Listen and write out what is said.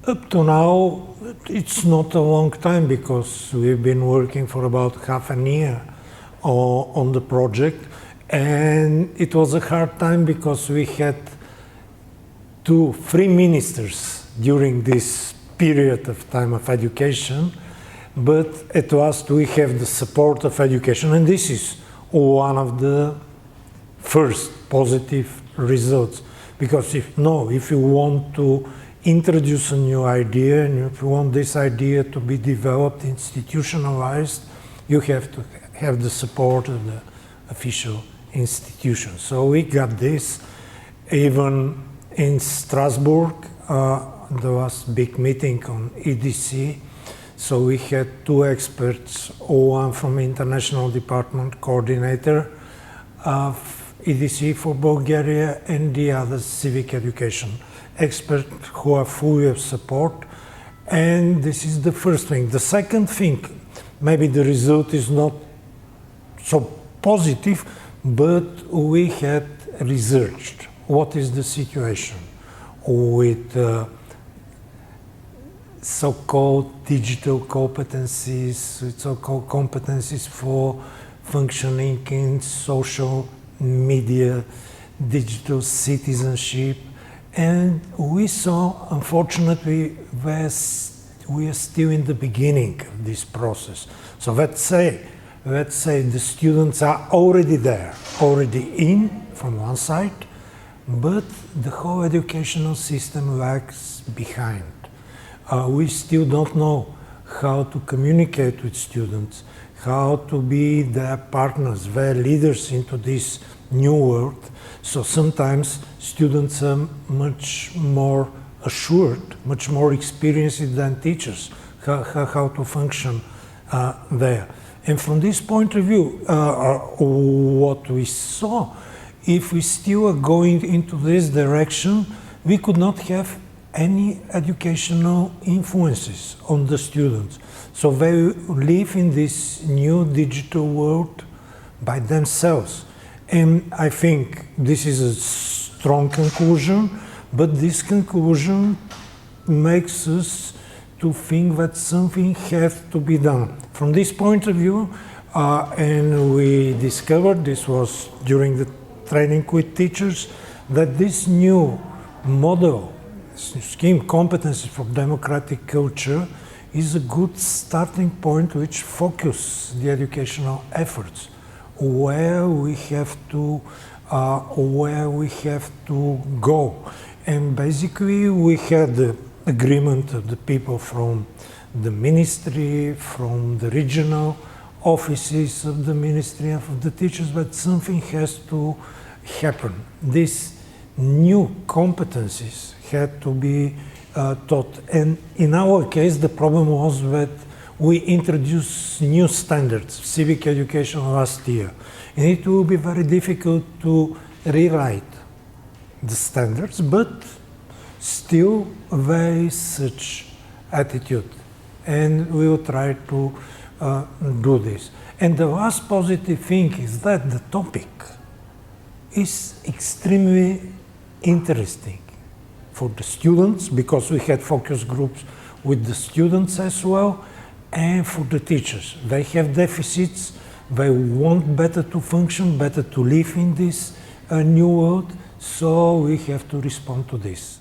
Up to now, it's not a long time because we've been working for about half a year on the project, and it was a hard time because we had three ministers during this period of time of education, but at last we have the support of education, and this is one of the first positive results. Because if you want to introduce a new idea, and if you want this idea to be developed, institutionalized, you have to have the support of the official institutions. So we got this. Even in Strasbourg, there was a big meeting on EDC. So we had two experts, one from International Department Coordinator of EDC for Bulgaria, and the other civic education experts who are full of support. And this is the first thing. The second thing, maybe the result is not so positive, but we had researched what is the situation with so-called digital competencies, with so-called competencies for functioning in social media, digital citizenship. And we saw, unfortunately, we are still in the beginning of this process. So let's say the students are already there, already in from one side, but the whole educational system lags behind. We still don't know how to communicate with students, how to be their partners, their leaders into this new world. So sometimes students are much more assured, much more experienced than teachers, how to function there. And from this point of view, what we saw, if we still are going into this direction, we could not have any educational influences on the students. So they live in this new digital world by themselves. And I think this is a strong conclusion, but this conclusion makes us to think that something has to be done. From this point of view, and we discovered, this was during the training with teachers, that this new model, scheme Competences for Democratic Culture, is a good starting point which focuses the educational efforts where we have to go. And basically we had the agreement of the people from the ministry, from the regional offices of the ministry and of the teachers, but something has to happen. These new competencies had to be taught. And in our case, the problem was that we introduced new standards, civic education last year. And it will be very difficult to rewrite the standards, but still there is such attitude. And we will try to do this. And the last positive thing is that the topic is extremely interesting for the students, because we had focus groups with the students as well, and for the teachers. They have deficits, they want better to function, better to live in this new world, so we have to respond to this.